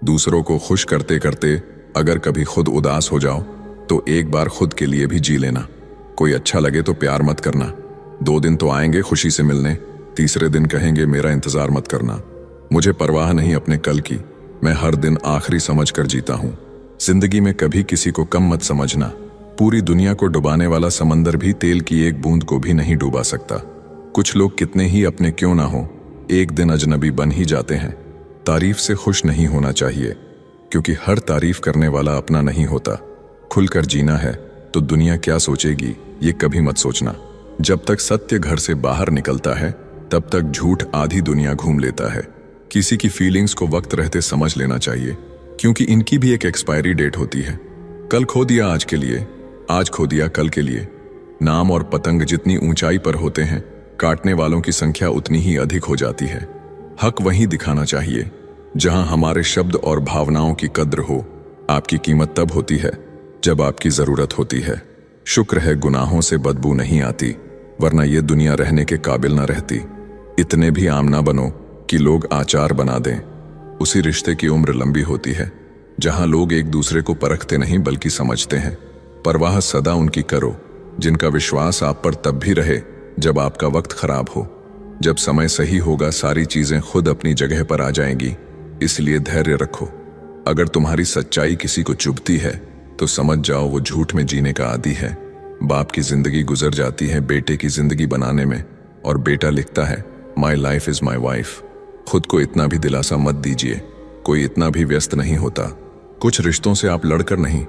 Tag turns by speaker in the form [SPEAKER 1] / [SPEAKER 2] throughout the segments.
[SPEAKER 1] दूसरों को खुश करते करते अगर कभी खुद उदास हो जाओ तो एक बार खुद के लिए भी जी लेना। कोई अच्छा लगे तो प्यार मत करना। 2 दिन तो आएंगे खुशी से मिलने, तीसरे दिन कहेंगे मेरा इंतजार मत करना। मुझे परवाह नहीं अपने कल की, मैं हर दिन आखिरी समझ कर जीता हूँ। जिंदगी में कभी किसी को कम मत समझना। पूरी दुनिया को डुबाने वाला समंदर भी तेल की एक बूंद को भी नहीं डुबा सकता। कुछ लोग कितने ही अपने क्यों ना हो, एक दिन अजनबी बन ही जाते हैं। तारीफ से खुश नहीं होना चाहिए, क्योंकि हर तारीफ करने वाला अपना नहीं होता। खुलकर जीना है तो दुनिया क्या सोचेगी ये कभी मत सोचना। जब तक सत्य घर से बाहर निकलता है तब तक झूठ आधी दुनिया घूम लेता है। किसी की फीलिंग्स को वक्त रहते समझ लेना चाहिए, क्योंकि इनकी भी एक एक्सपायरी डेट होती है। कल खो दिया आज के लिए, आज खो दिया कल के लिए। नाम और पतंग जितनी ऊंचाई पर होते हैं, काटने वालों की संख्या उतनी ही अधिक हो जाती है। हक वहीं दिखाना चाहिए जहां हमारे शब्द और भावनाओं की कद्र हो। आपकी कीमत तब होती है जब आपकी जरूरत होती है। शुक्र है गुनाहों से बदबू नहीं आती, वरना ये दुनिया रहने के काबिल न रहती। इतने भी आम ना बनो कि लोग आचार बना दें। उसी रिश्ते की उम्र लंबी होती है जहां लोग एक दूसरे को परखते नहीं बल्कि समझते हैं। परवाह सदा उनकी करो जिनका विश्वास आप पर तब भी रहे जब आपका वक्त खराब हो। जब समय सही होगा सारी चीजें खुद अपनी जगह पर आ जाएंगी, इसलिए धैर्य रखो। अगर तुम्हारी सच्चाई किसी को चुभती है तो समझ जाओ वो झूठ में जीने का आदी है। बाप की जिंदगी गुजर जाती है बेटे की जिंदगी बनाने में, और बेटा लिखता है my life is my wife. खुद को इतना भी दिलासा मत दीजिए, कोई इतना भी व्यस्त नहीं होता। कुछ रिश्तों से आप लड़कर नहीं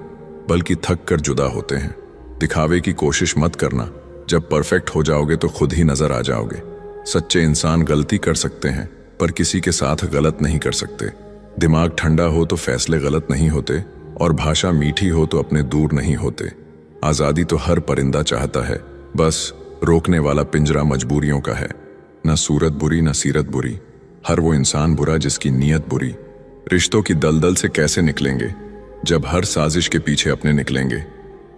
[SPEAKER 1] बल्कि थक कर जुदा होते हैं। दिखावे की कोशिश मत करना, जब परफेक्ट हो जाओगे तो खुद ही नजर आ जाओगे। सच्चे इंसान गलती कर सकते हैं पर किसी के साथ गलत नहीं कर सकते। दिमाग ठंडा हो तो फैसले गलत नहीं होते, और भाषा मीठी हो तो अपने दूर नहीं होते। आजादी तो हर परिंदा चाहता है, बस रोकने वाला पिंजरा मजबूरियों का है। न सूरत बुरी न सीरत बुरी, हर वो इंसान बुरा जिसकी नीयत बुरी। रिश्तों की दलदल से कैसे निकलेंगे जब हर साजिश के पीछे अपने निकलेंगे।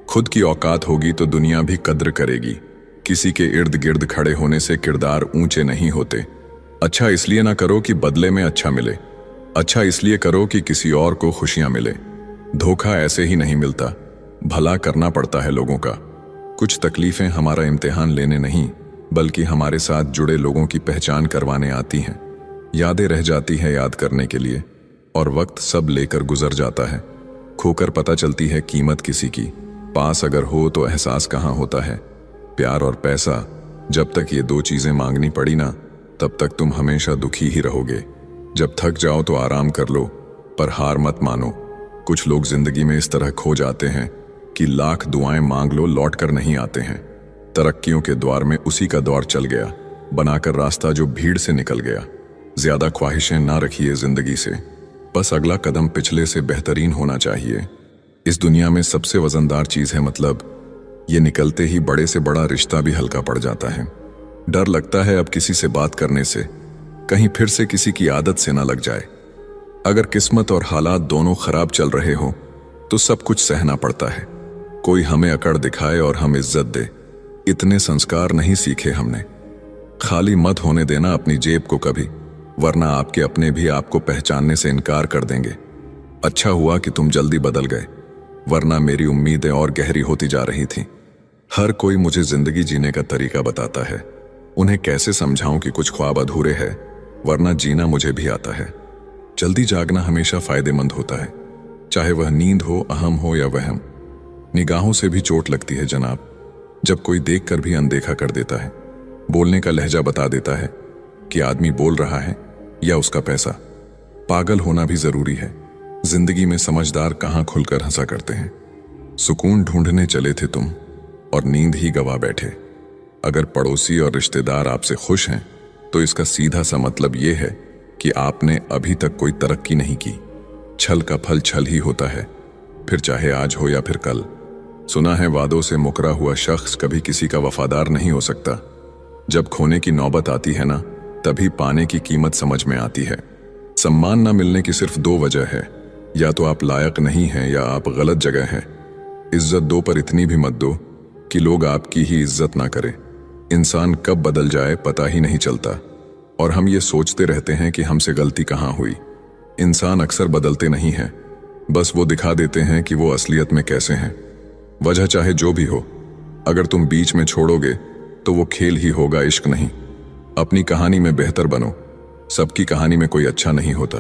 [SPEAKER 1] खुद की औकात होगी तो दुनिया भी कद्र करेगी। किसी के इर्द गिर्द खड़े होने से किरदार ऊंचे नहीं होते। अच्छा इसलिए ना करो कि बदले में अच्छा मिले, अच्छा इसलिए करो कि किसी और को खुशियां मिले। धोखा ऐसे ही नहीं मिलता, भला करना पड़ता है लोगों का। कुछ तकलीफें हमारा इम्तिहान लेने नहीं बल्कि हमारे साथ जुड़े लोगों की पहचान करवाने आती हैं। यादें रह जाती हैं याद करने के लिए, और वक्त सब लेकर गुजर जाता है। खोकर पता चलती है कीमत किसी की, पास अगर हो तो एहसास कहाँ होता है। प्यार और पैसा, जब तक ये 2 चीजें मांगनी पड़ी ना तब तक तुम हमेशा दुखी ही रहोगे। जब थक जाओ तो आराम कर लो, पर हार मत मानो। कुछ लोग जिंदगी में इस तरह खो जाते हैं कि लाख दुआएं मांग लो लौट कर नहीं आते हैं। तरक्कियों के द्वार में उसी का दौर चल गया, बनाकर रास्ता जो भीड़ से निकल गया। ज्यादा ख्वाहिशें ना रखिए जिंदगी से, बस अगला कदम पिछले से बेहतरीन होना चाहिए। इस दुनिया में सबसे वजनदार चीज है मतलब, ये निकलते ही बड़े से बड़ा रिश्ता भी हल्का पड़ जाता है। डर लगता है अब किसी से बात करने से, कहीं फिर से किसी की आदत से ना लग जाए। अगर किस्मत और हालात दोनों खराब चल रहे हो तो सब कुछ सहना पड़ता है। कोई हमें अकड़ दिखाए और हम इज्जत दे, इतने संस्कार नहीं सीखे हमने। खाली मत होने देना अपनी जेब को कभी, वरना आपके अपने भी आपको पहचानने से इनकार कर देंगे। अच्छा हुआ कि तुम जल्दी बदल गए, वरना मेरी उम्मीदें और गहरी होती जा रही थीं। हर कोई मुझे जिंदगी जीने का तरीका बताता है, उन्हें कैसे समझाऊं कि कुछ ख्वाब अधूरे हैं, वरना जीना मुझे भी आता है। जल्दी जागना हमेशा फायदेमंद होता है, चाहे वह नींद हो, अहम हो या वहम। निगाहों से भी चोट लगती है जनाब, जब कोई देखकर भी अनदेखा कर देता है। बोलने का लहजा बता देता है कि आदमी बोल रहा है या उसका पैसा। पागल होना भी जरूरी है, जिंदगी में समझदार कहाँ खुलकर हंसा करते हैं। सुकून ढूंढने चले थे तुम और नींद ही गवा बैठे। अगर पड़ोसी और रिश्तेदार आपसे खुश हैं तो इसका सीधा सा मतलब यह है कि आपने अभी तक कोई तरक्की नहीं की। छल का फल छल ही होता है, फिर चाहे आज हो या फिर कल। सुना है वादों से मुकरा हुआ शख्स कभी किसी का वफादार नहीं हो सकता। जब खोने की नौबत आती है ना, तभी पाने की कीमत समझ में आती है। सम्मान ना मिलने की सिर्फ 2 वजह है, या तो आप लायक नहीं हैं या आप गलत जगह हैं। इज्जत दो पर इतनी भी मत दो कि लोग आपकी ही इज्जत ना करें। इंसान कब बदल जाए पता ही नहीं चलता, और हम ये सोचते रहते हैं कि हमसे गलती कहाँ हुई। इंसान अक्सर बदलते नहीं हैं, बस वो दिखा देते हैं कि वो असलियत में कैसे हैं। वजह चाहे जो भी हो, अगर तुम बीच में छोड़ोगे तो वो खेल ही होगा, इश्क नहीं। अपनी कहानी में बेहतर बनो। सबकी कहानी में कोई अच्छा नहीं होता।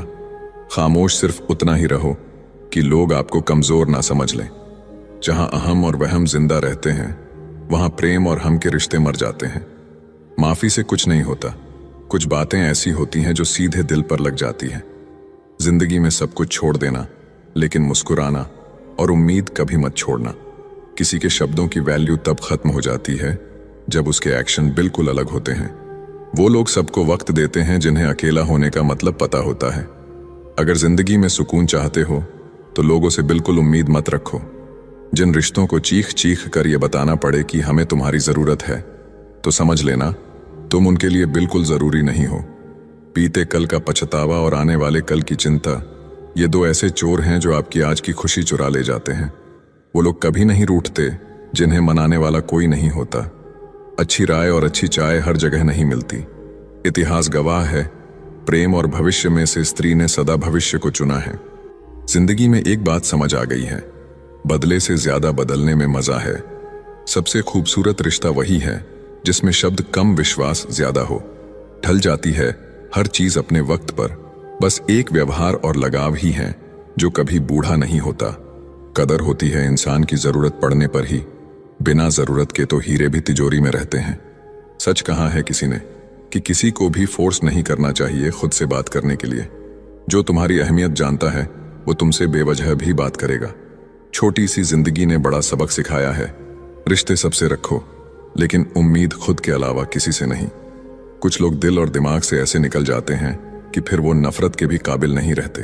[SPEAKER 1] खामोश सिर्फ उतना ही रहो कि लोग आपको कमजोर ना समझ लें। जहां अहम और वहम जिंदा रहते हैं, वहां प्रेम और हम के रिश्ते मर जाते हैं। माफी से कुछ नहीं होता। कुछ बातें ऐसी होती हैं जो सीधे दिल पर लग जाती हैं। जिंदगी में सब कुछ छोड़ देना, लेकिन मुस्कुराना और उम्मीद कभी मत छोड़ना। किसी के शब्दों की वैल्यू तब खत्म हो जाती है जब उसके एक्शन बिल्कुल अलग होते हैं। वो लोग सबको वक्त देते हैं जिन्हें अकेला होने का मतलब पता होता है। अगर जिंदगी में सुकून चाहते हो तो लोगों से बिल्कुल उम्मीद मत रखो। जिन रिश्तों को चीख चीख कर ये बताना पड़े कि हमें तुम्हारी जरूरत है, तो समझ लेना तुम उनके लिए बिल्कुल जरूरी नहीं हो। बीते कल का पछतावा और आने वाले कल की चिंता, ये दो ऐसे चोर हैं जो आपकी आज की खुशी चुरा ले जाते हैं। वो लोग कभी नहीं रूठते जिन्हें मनाने वाला कोई नहीं होता। अच्छी राय और अच्छी चाय हर जगह नहीं मिलती। इतिहास गवाह है, प्रेम और भविष्य में से स्त्री ने सदा भविष्य को चुना है। जिंदगी में एक बात समझ आ गई है, बदले से ज्यादा बदलने में मजा है। सबसे खूबसूरत रिश्ता वही है जिसमें शब्द कम, विश्वास ज्यादा हो। ढल जाती है हर चीज अपने वक्त पर, बस एक व्यवहार और लगाव ही है जो कभी बूढ़ा नहीं होता। कदर होती है इंसान की जरूरत पड़ने पर ही। बिना जरूरत के तो हीरे भी तिजोरी में रहते हैं। सच कहा है किसी ने कि किसी को भी फोर्स नहीं करना चाहिए खुद से बात करने के लिए। जो तुम्हारी अहमियत जानता है वो तुमसे बेवजह भी बात करेगा। छोटी सी जिंदगी ने बड़ा सबक सिखाया है। रिश्ते सबसे रखो, लेकिन उम्मीद खुद के अलावा किसी से नहीं। कुछ लोग दिल और दिमाग से ऐसे निकल जाते हैं कि फिर वो नफरत के भी काबिल नहीं रहते।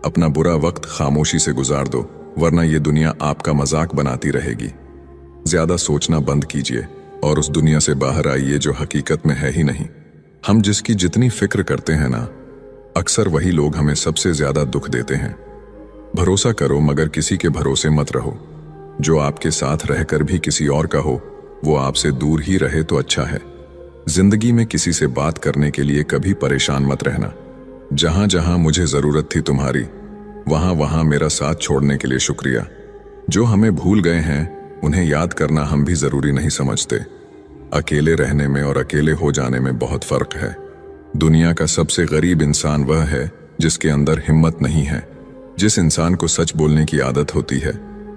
[SPEAKER 1] अपना बुरा वक्त खामोशी से गुजार दो, वरना ये दुनिया आपका मजाक बनाती रहेगी। ज्यादा सोचना बंद कीजिए और उस दुनिया से बाहर आइए जो हकीकत में है ही नहीं। हम जिसकी जितनी फिक्र करते हैं ना, अक्सर वही लोग हमें सबसे ज्यादा दुख देते हैं। भरोसा करो मगर किसी के भरोसे मत रहो। जो आपके साथ रहकर भी किसी और का हो, वो आपसे दूर ही रहे तो अच्छा है। जिंदगी में किसी से बात करने के लिए कभी परेशान मत रहना। जहां जहां मुझे जरूरत थी तुम्हारी, वहां वहां मेरा साथ छोड़ने के लिए शुक्रिया। जो हमें भूल गए हैं उन्हें याद करना हम भी जरूरी नहीं समझते। अकेले रहने में और अकेले हो जाने में बहुत फर्क है। दुनिया का सबसे गरीब इंसान वह है जिसके अंदर हिम्मत नहीं है। जिस इंसान को सच बोलने की आदत होती है,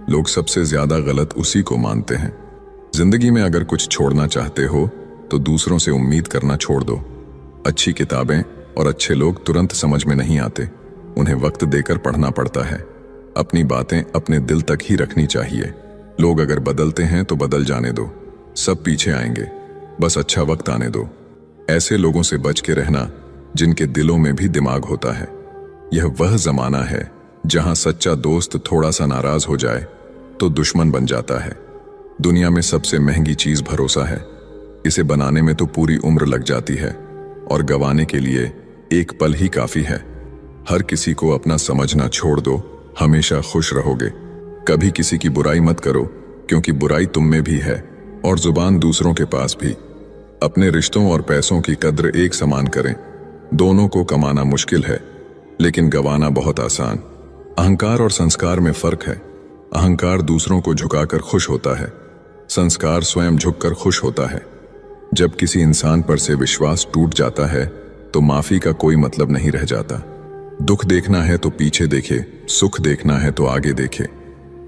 [SPEAKER 1] लोग सबसे ज्यादा गलत उसी को मानते हैं। जिंदगी में अगर कुछ छोड़ना चाहते हो तो दूसरों से उम्मीद करना छोड़ दो। अच्छी किताबें और अच्छे लोग तुरंत समझ में नहीं आते, उन्हें वक्त देकर पढ़ना पड़ता है। अपनी बातें अपने दिल तक ही रखनी चाहिए। लोग अगर बदलते हैं तो बदल जाने दो, सब पीछे आएंगे, बस अच्छा वक्त आने दो। ऐसे लोगों से बच के रहना जिनके दिलों में भी दिमाग होता है। यह वह जमाना है जहां सच्चा दोस्त थोड़ा सा नाराज हो जाए तो दुश्मन बन जाता है। दुनिया में सबसे महंगी चीज भरोसा है। इसे बनाने में तो पूरी उम्र लग जाती है और गंवाने के लिए एक पल ही काफी है। हर किसी को अपना समझना छोड़ दो, हमेशा खुश रहोगे। कभी किसी की बुराई मत करो, क्योंकि बुराई तुम में भी है और जुबान दूसरों के पास भी। अपने रिश्तों और पैसों की कद्र एक समान करें। दोनों को कमाना मुश्किल है, लेकिन गंवाना बहुत आसान। अहंकार और संस्कार में फर्क है। अहंकार दूसरों को झुकाकर खुश होता है, संस्कार स्वयं झुककर खुश होता है। जब किसी इंसान पर से विश्वास टूट जाता है तो माफी का कोई मतलब नहीं रह जाता। दुख देखना है तो पीछे देखे, सुख देखना है तो आगे देखे।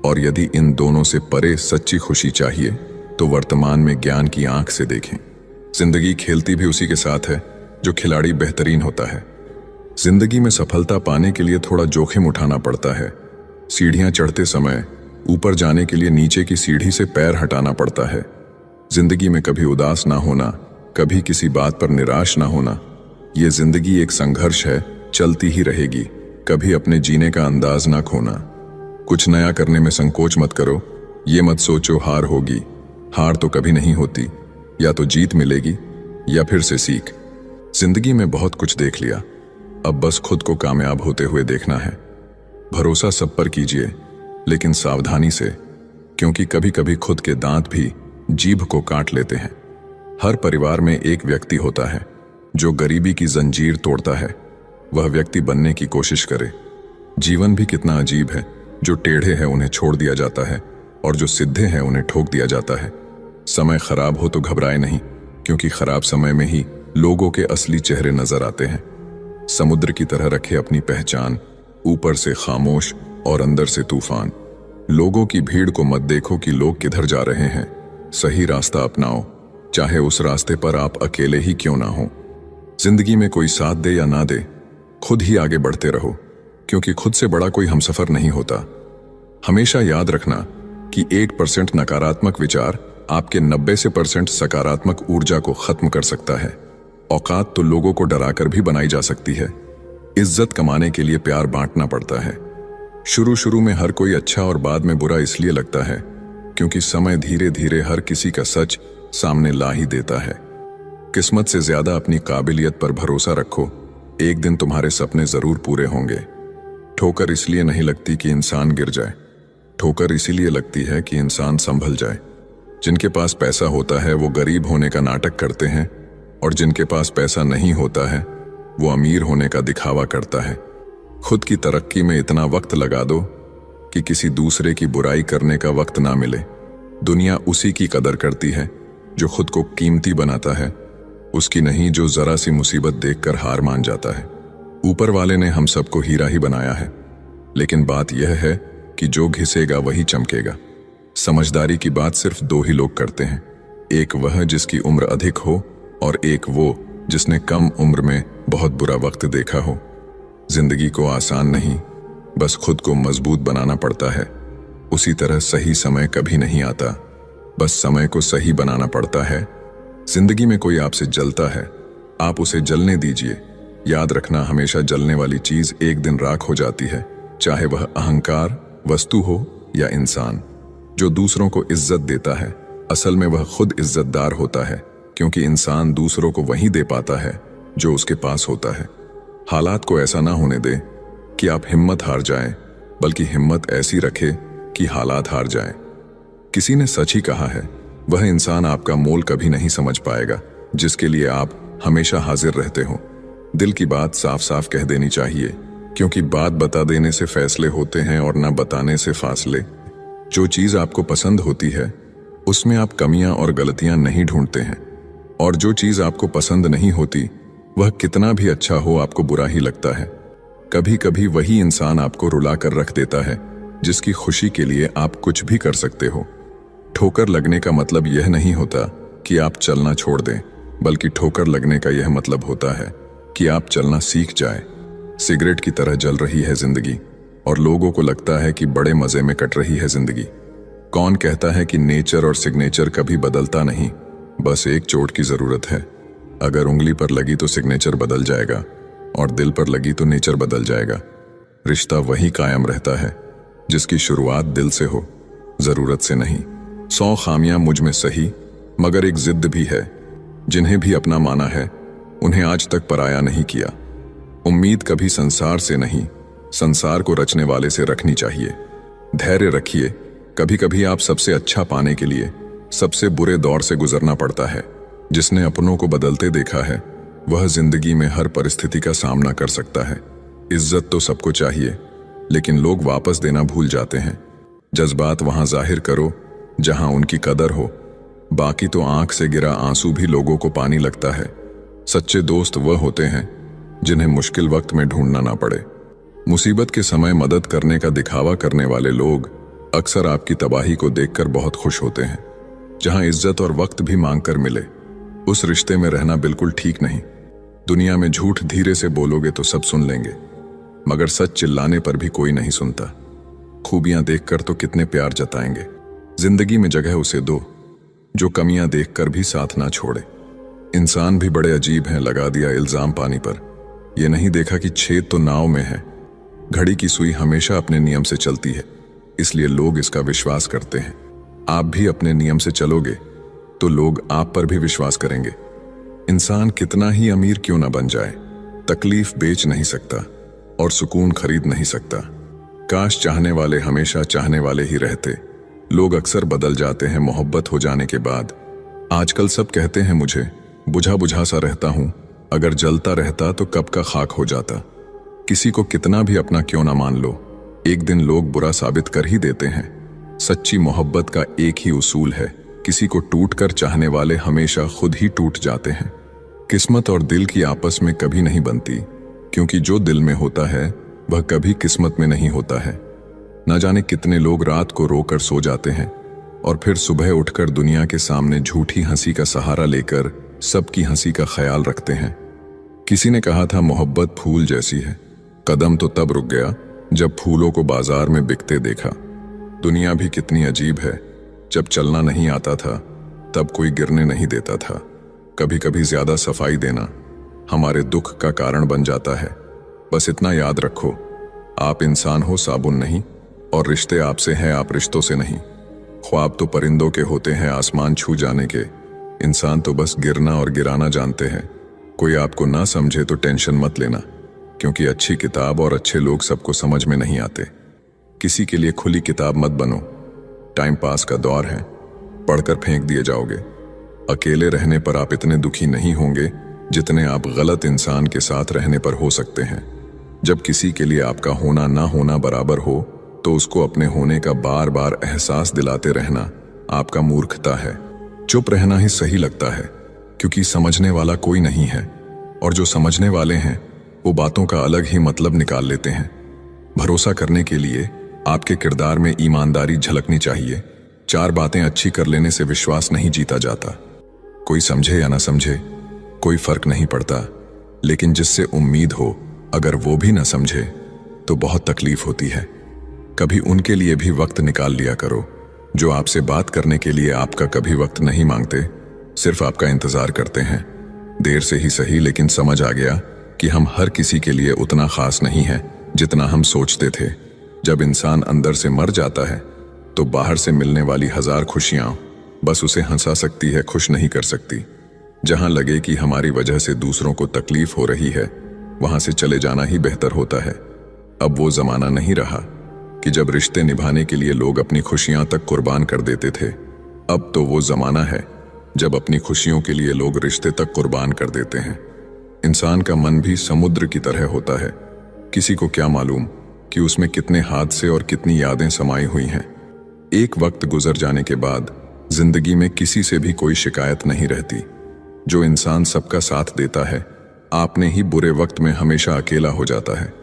[SPEAKER 1] और यदि इन दोनों से परे सच्ची खुशी चाहिए तो वर्तमान में ज्ञान की आंख से देखें। जिंदगी खेलती भी उसी के साथ है जो खिलाड़ी बेहतरीन होता है। जिंदगी में सफलता पाने के लिए थोड़ा जोखिम उठाना पड़ता है। सीढ़ियां चढ़ते समय ऊपर जाने के लिए नीचे की सीढ़ी से पैर हटाना पड़ता है। जिंदगी में कभी उदास ना होना, कभी किसी बात पर निराश ना होना। ये जिंदगी एक संघर्ष है, चलती ही रहेगी। कभी अपने जीने का अंदाज ना खोना। कुछ नया करने में संकोच मत करो। ये मत सोचो हार होगी। हार तो कभी नहीं होती, या तो जीत मिलेगी या फिर से सीख। जिंदगी में बहुत कुछ देख लिया, अब बस खुद को कामयाब होते हुए देखना है। भरोसा सब पर कीजिए, लेकिन सावधानी से, क्योंकि कभी कभी खुद के दांत भी जीभ को काट लेते हैं। हर परिवार में एक व्यक्ति होता है जो गरीबी की जंजीर तोड़ता है। वह व्यक्ति बनने की कोशिश करे। जीवन भी कितना अजीब है, जो टेढ़े हैं उन्हें छोड़ दिया जाता है और जो सीधे हैं उन्हें ठोक दिया जाता है। समय खराब हो तो घबराए नहीं, क्योंकि खराब समय में ही लोगों के असली चेहरे नजर आते हैं। समुद्र की तरह रखे अपनी पहचान, ऊपर से खामोश और अंदर से तूफान। लोगों की भीड़ को मत देखो कि लोग किधर जा रहे हैं, सही रास्ता अपनाओ, चाहे उस रास्ते पर आप अकेले ही क्यों ना हो। जिंदगी में कोई साथ दे या ना दे, खुद ही आगे बढ़ते रहो, क्योंकि खुद से बड़ा कोई हमसफर नहीं होता। हमेशा याद रखना कि 1% नकारात्मक विचार आपके 90% सकारात्मक ऊर्जा को खत्म कर सकता है। औकात तो लोगों को डराकर भी बनाई जा सकती है। इज्जत कमाने के लिए प्यार बांटना पड़ता है। शुरू शुरू में हर कोई अच्छा और बाद में बुरा इसलिए लगता है क्योंकि समय धीरे धीरे हर किसी का सच सामने ला ही देता है। किस्मत से ज्यादा अपनी काबिलियत पर भरोसा रखो, एक दिन तुम्हारे सपने जरूर पूरे होंगे। ठोकर इसलिए नहीं लगती कि इंसान गिर जाए, ठोकर इसीलिए लगती है कि इंसान संभल जाए। जिनके पास पैसा होता है वो गरीब होने का नाटक करते हैं, और जिनके पास पैसा नहीं होता है वो अमीर होने का दिखावा करता है। खुद की तरक्की में इतना वक्त लगा दो कि किसी दूसरे की बुराई करने का वक्त ना मिले। दुनिया उसी की कदर करती है जो खुद को कीमती बनाता है, उसकी नहीं जो जरा सी मुसीबत देखकर हार मान जाता है। ऊपर वाले ने हम सबको हीरा ही बनाया है, लेकिन बात यह है कि जो घिसेगा वही चमकेगा। समझदारी की बात सिर्फ 2 ही लोग करते हैं, एक वह जिसकी उम्र अधिक हो और एक वो जिसने कम उम्र में बहुत बुरा वक्त देखा हो। जिंदगी को आसान नहीं, बस खुद को मजबूत बनाना पड़ता है। उसी तरह सही समय कभी नहीं आता, बस समय को सही बनाना पड़ता है। जिंदगी में कोई आपसे जलता है, आप उसे जलने दीजिए। याद रखना, हमेशा जलने वाली चीज एक दिन राख हो जाती है, चाहे वह अहंकार, वस्तु हो या इंसान। जो दूसरों को इज्जत देता है असल में वह खुद इज्जतदार होता है, क्योंकि इंसान दूसरों को वही दे पाता है जो उसके पास होता है। हालात को ऐसा ना होने दे कि आप हिम्मत हार जाएं, बल्कि हिम्मत ऐसी रखे कि हालात हार जाएं। किसी ने सच ही कहा है, वह इंसान आपका मोल कभी नहीं समझ पाएगा जिसके लिए आप हमेशा हाजिर रहते हो। दिल की बात साफ साफ कह देनी चाहिए, क्योंकि बात बता देने से फैसले होते हैं और ना बताने से फासले। जो चीज आपको पसंद होती है उसमें आप कमियां और गलतियां नहीं ढूंढते हैं, और जो चीज आपको पसंद नहीं होती वह कितना भी अच्छा हो आपको बुरा ही लगता है। कभी कभी वही इंसान आपको रुला कर रख देता है जिसकी खुशी के लिए आप कुछ भी कर सकते हो। ठोकर लगने का मतलब यह नहीं होता कि आप चलना छोड़ दें, बल्कि ठोकर लगने का यह मतलब होता है कि आप चलना सीख जाए। सिगरेट की तरह जल रही है जिंदगी, और लोगों को लगता है कि बड़े मजे में कट रही है जिंदगी। कौन कहता है कि नेचर और सिग्नेचर कभी बदलता नहीं, बस एक चोट की जरूरत है। अगर उंगली पर लगी तो सिग्नेचर बदल जाएगा, और दिल पर लगी तो नेचर बदल जाएगा। रिश्ता वही कायम रहता है जिसकी शुरुआत दिल से हो, जरूरत से नहीं। 100 खामियां मुझ में सही, मगर एक जिद भी है। जिन्हें भी अपना माना है उन्हें आज तक पराया नहीं किया। उम्मीद कभी संसार से नहीं, संसार को रचने वाले से रखनी चाहिए। धैर्य रखिए, कभी कभी आप सबसे अच्छा पाने के लिए सबसे बुरे दौर से गुजरना पड़ता है। जिसने अपनों को बदलते देखा है वह जिंदगी में हर परिस्थिति का सामना कर सकता है। इज्जत तो सबको चाहिए, लेकिन लोग वापस देना भूल जाते हैं। जज्बात वहां जाहिर करो जहां उनकी कदर हो, बाकी तो आंख से गिरा आंसू भी लोगों को पानी लगता है। सच्चे दोस्त वह होते हैं जिन्हें मुश्किल वक्त में ढूंढना ना पड़े। मुसीबत के समय मदद करने का दिखावा करने वाले लोग अक्सर आपकी तबाही को देखकर बहुत खुश होते हैं। जहां इज्जत और वक्त भी मांग कर मिले, उस रिश्ते में रहना बिल्कुल ठीक नहीं। दुनिया में झूठ धीरे से बोलोगे तो सब सुन लेंगे, मगर सच चिल्लाने पर भी कोई नहीं सुनता। खूबियां देखकर तो कितने प्यार जताएंगे। जिंदगी में जगह उसे दो जो कमियां देखकर भी साथ ना छोड़े। इंसान भी बड़े अजीब हैं, लगा दिया इल्जाम पानी पर, यह नहीं देखा कि छेद तो नाव में है। घड़ी की सुई हमेशा अपने नियम से चलती है, इसलिए लोग इसका विश्वास करते हैं। आप भी अपने नियम से चलोगे तो लोग आप पर भी विश्वास करेंगे। इंसान कितना ही अमीर क्यों ना बन जाए, तकलीफ बेच नहीं सकता और सुकून खरीद नहीं सकता। काश चाहने वाले हमेशा चाहने वाले ही रहते। लोग अक्सर बदल जाते हैं मोहब्बत हो जाने के बाद। आजकल सब कहते हैं मुझे बुझा बुझा सा रहता हूं, अगर जलता रहता तो कब का खाक हो जाता। किसी को कितना भी अपना क्यों ना मान लो, एक दिन लोग बुरा साबित कर ही देते हैं। सच्ची मोहब्बत का एक ही उसूल है, किसी को टूट कर चाहने वाले हमेशा खुद ही टूट जाते हैं। किस्मत और दिल की आपस में कभी नहीं बनती, क्योंकि जो दिल में होता है वह कभी किस्मत में नहीं होता है। न जाने कितने लोग रात को रोकर सो जाते हैं और फिर सुबह उठकर दुनिया के सामने झूठी हंसी का सहारा लेकर सबकी हंसी का ख्याल रखते हैं। किसी ने कहा था मोहब्बत फूल जैसी है। कदम तो तब रुक गया जब फूलों को बाजार में बिकते देखा। दुनिया भी कितनी अजीब है, जब चलना नहीं आता था तब कोई गिरने नहीं देता था। कभी कभी ज्यादा सफाई देना हमारे दुख का कारण बन जाता है। बस इतना याद रखो, आप इंसान हो, साबुन नहीं, और रिश्ते आपसे हैं, आप रिश्तों से नहीं। ख्वाब तो परिंदों के होते हैं आसमान छू जाने के, इंसान तो बस गिरना और गिराना जानते हैं। कोई आपको ना समझे तो टेंशन मत लेना, क्योंकि अच्छी किताब और अच्छे लोग सबको समझ में नहीं आते। किसी के लिए खुली किताब मत बनो, टाइम पास का दौर है, पढ़कर फेंक दिए जाओगे। अकेले रहने पर आप इतने दुखी नहीं होंगे जितने आप गलत इंसान के साथ रहने पर हो सकते हैं। जब किसी के लिए आपका होना ना होना बराबर हो तो उसको अपने होने का बार बार एहसास दिलाते रहना आपका मूर्खता है। चुप रहना ही सही लगता है, क्योंकि समझने वाला कोई नहीं है, और जो समझने वाले हैं वो बातों का अलग ही मतलब निकाल लेते हैं। भरोसा करने के लिए आपके किरदार में ईमानदारी झलकनी चाहिए। 4 बातें अच्छी कर लेने से विश्वास नहीं जीता जाता। कोई समझे या ना समझे कोई फर्क नहीं पड़ता, लेकिन जिससे उम्मीद हो अगर वो भी ना समझे तो बहुत तकलीफ होती है। कभी उनके लिए भी वक्त निकाल लिया करो जो आपसे बात करने के लिए आपका कभी वक्त नहीं मांगते, सिर्फ आपका इंतजार करते हैं। देर से ही सही, लेकिन समझ आ गया कि हम हर किसी के लिए उतना खास नहीं है जितना हम सोचते थे। जब इंसान अंदर से मर जाता है तो बाहर से मिलने वाली 1000 खुशियां बस उसे हंसा सकती है, खुश नहीं कर सकती। जहां लगे कि हमारी वजह से दूसरों को तकलीफ हो रही है, वहां से चले जाना ही बेहतर होता है। अब वो जमाना नहीं रहा कि जब रिश्ते निभाने के लिए लोग अपनी खुशियां तक कुर्बान कर देते थे। अब तो वो जमाना है जब अपनी खुशियों के लिए लोग रिश्ते तक कुर्बान कर देते हैं। इंसान का मन भी समुद्र की तरह होता है, किसी को क्या मालूम कि उसमें कितने हादसे और कितनी यादें समाई हुई हैं। एक वक्त गुजर जाने के बाद जिंदगी में किसी से भी कोई शिकायत नहीं रहती। जो इंसान सबका साथ देता है आपने ही बुरे वक्त में हमेशा अकेला हो जाता है।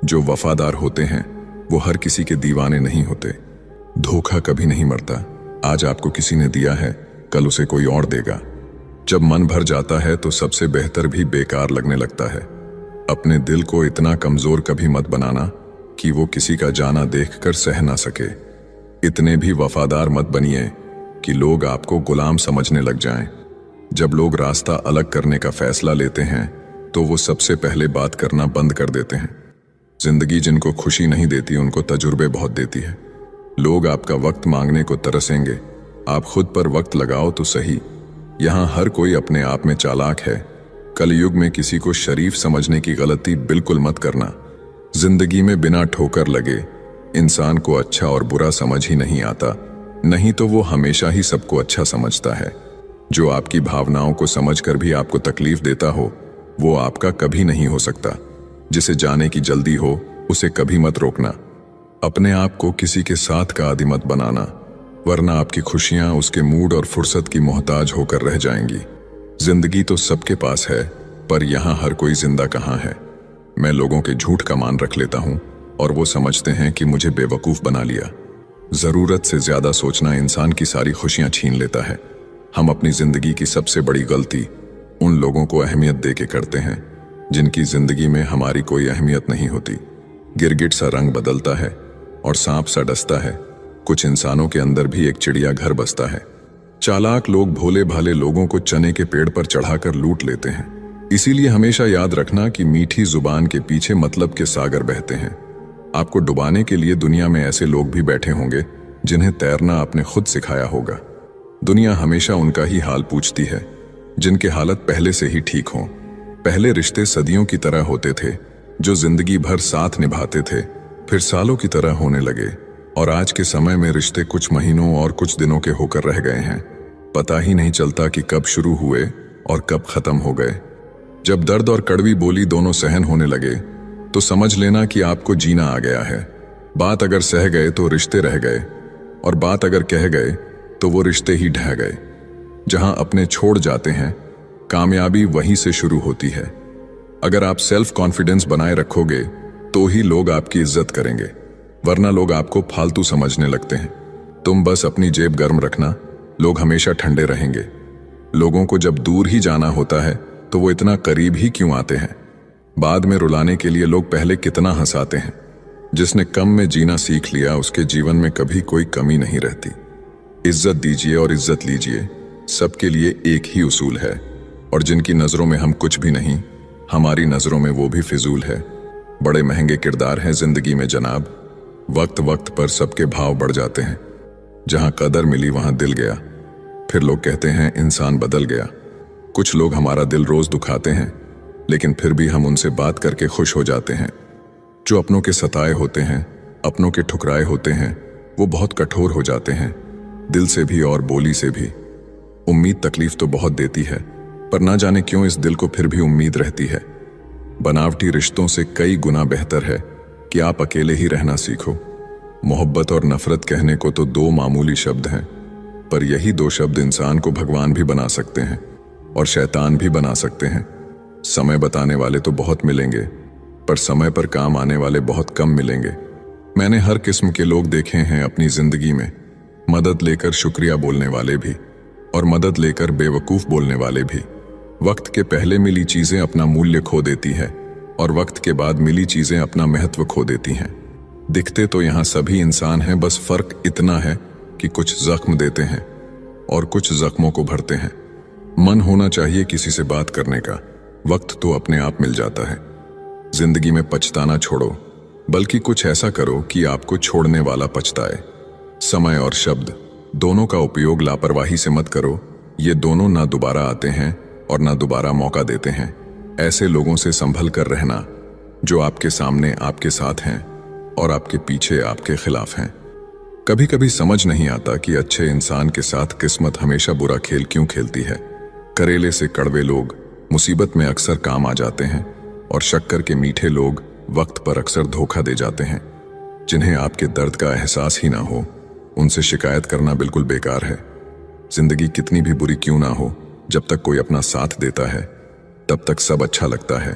[SPEAKER 1] जो वफादार होते हैं वो हर किसी के दीवाने नहीं होते। धोखा कभी नहीं मरता, आज आपको किसी ने दिया है कल उसे कोई और देगा। जब मन भर जाता है तो सबसे बेहतर भी बेकार लगने लगता है। अपने दिल को इतना कमजोर कभी मत बनाना कि वो किसी का जाना देखकर सह ना सके। इतने भी वफादार मत बनिए कि लोग आपको गुलाम समझने लग जाएं। जब लोग रास्ता अलग करने का फैसला लेते हैं तो वो सबसे पहले बात करना बंद कर देते हैं। जिंदगी जिनको खुशी नहीं देती उनको तजुर्बे बहुत देती है। लोग आपका वक्त मांगने को तरसेंगे, आप खुद पर वक्त लगाओ तो सही। यहाँ हर कोई अपने आप में चालाक है। कलयुग में किसी को शरीफ समझने की गलती बिल्कुल मत करना। जिंदगी में बिना ठोकर लगे इंसान को अच्छा और बुरा समझ ही नहीं आता, नहीं तो वो हमेशा ही सबको अच्छा समझता है। जो आपकी भावनाओं को समझकर भी आपको तकलीफ देता हो वो आपका कभी नहीं हो सकता। जिसे जाने की जल्दी हो उसे कभी मत रोकना। अपने आप को किसी के साथ का आदी मत बनाना, वरना आपकी खुशियां उसके मूड और फुर्सत की मोहताज होकर रह जाएंगी। जिंदगी तो सबके पास है, पर यहाँ हर कोई जिंदा कहाँ है। मैं लोगों के झूठ का मान रख लेता हूँ और वो समझते हैं कि मुझे बेवकूफ बना लिया। जरूरत से ज्यादा सोचना इंसान की सारी खुशियां छीन लेता है। हम अपनी जिंदगी की सबसे बड़ी गलती उन लोगों को अहमियत दे के करते हैं जिनकी जिंदगी में हमारी कोई अहमियत नहीं होती। गिरगिट सा रंग बदलता है और सांप सा डसता है। कुछ इंसानों के अंदर भी एक चिड़िया घर बसता है। चालाक लोग भोले भाले लोगों को चने के पेड़ पर चढ़ाकर लूट लेते हैं। इसीलिए हमेशा याद रखना कि मीठी जुबान के पीछे मतलब के सागर बहते हैं। आपको डुबाने के लिए दुनिया में ऐसे लोग भी बैठे होंगे जिन्हें तैरना आपने खुद सिखाया होगा। दुनिया हमेशा उनका ही हाल पूछती है जिनके हालत पहले से ही ठीक हों। पहले रिश्ते सदियों की तरह होते थे, जो जिंदगी भर साथ निभाते थे, फिर सालों की तरह होने लगे। और आज के समय में रिश्ते कुछ महीनों और कुछ दिनों के होकर रह गए हैं। पता ही नहीं चलता कि कब शुरू हुए और कब खत्म हो गए। जब दर्द और कड़वी बोली दोनों सहन होने लगे तो समझ लेना कि आपको जीना आ गया है। बात अगर सह गए तो रिश्ते रह गए, और बात अगर कह गए तो वो रिश्ते ही ढह गए। जहां अपने छोड़ जाते हैं, कामयाबी वहीं से शुरू होती है। अगर आप सेल्फ कॉन्फिडेंस बनाए रखोगे तो ही लोग आपकी इज्जत करेंगे, वरना लोग आपको फालतू समझने लगते हैं। तुम बस अपनी जेब गर्म रखना, लोग हमेशा ठंडे रहेंगे। लोगों को जब दूर ही जाना होता है तो वो इतना करीब ही क्यों आते हैं? बाद में रुलाने के लिए लोग पहले कितना हंसाते हैं। जिसने कम में जीना सीख लिया उसके जीवन में कभी कोई कमी नहीं रहती। इज्जत दीजिए और इज्जत लीजिए, सबके लिए एक ही उसूल है। और जिनकी नजरों में हम कुछ भी नहीं, हमारी नजरों में वो भी फिजूल है। बड़े महंगे किरदार हैं जिंदगी में जनाब, वक्त वक्त पर सबके भाव बढ़ जाते हैं। जहां कदर मिली वहां दिल गया, फिर लोग कहते हैं इंसान बदल गया। कुछ लोग हमारा दिल रोज दुखाते हैं, लेकिन फिर भी हम उनसे बात करके खुश हो जाते हैं। जो अपनों के सताए होते हैं, अपनों के ठुकराए होते हैं, वो बहुत कठोर हो जाते हैं, दिल से भी और बोली से भी। उम्मीद तकलीफ तो बहुत देती है, पर ना जाने क्यों इस दिल को फिर भी उम्मीद रहती है। बनावटी रिश्तों से कई गुना बेहतर है कि आप अकेले ही रहना सीखो। मोहब्बत और नफरत कहने को तो दो मामूली शब्द हैं, पर यही दो शब्द इंसान को भगवान भी बना सकते हैं और शैतान भी बना सकते हैं। समय बताने वाले तो बहुत मिलेंगे, पर समय पर काम आने वाले बहुत कम मिलेंगे। मैंने हर किस्म के लोग देखे हैं अपनी जिंदगी में, मदद लेकर शुक्रिया बोलने वाले भी और मदद लेकर बेवकूफ बोलने वाले भी। वक्त के पहले मिली चीजें अपना मूल्य खो देती है और वक्त के बाद मिली चीजें अपना महत्व खो देती हैं। दिखते तो यहाँ सभी इंसान हैं, बस फर्क इतना है कि कुछ जख्म देते हैं और कुछ जख्मों को भरते हैं। मन होना चाहिए किसी से बात करने का, वक्त तो अपने आप मिल जाता है। जिंदगी में पछताना छोड़ो, बल्कि कुछ ऐसा करो कि आपको छोड़ने वाला पछताए। समय और शब्द दोनों का उपयोग लापरवाही से मत करो, ये दोनों ना दोबारा आते हैं और ना दोबारा मौका देते हैं। ऐसे लोगों से संभल कर रहना जो आपके सामने आपके साथ हैं और आपके पीछे आपके खिलाफ हैं। कभी कभी समझ नहीं आता कि अच्छे इंसान के साथ किस्मत हमेशा बुरा खेल क्यों खेलती है। करेले से कड़वे लोग मुसीबत में अक्सर काम आ जाते हैं और शक्कर के मीठे लोग वक्त पर अक्सर धोखा दे जाते हैं। जिन्हें आपके दर्द का एहसास ही ना हो, उनसे शिकायत करना बिल्कुल बेकार है। जिंदगी कितनी भी बुरी क्यों ना हो, जब तक कोई अपना साथ देता है तब तक सब अच्छा लगता है।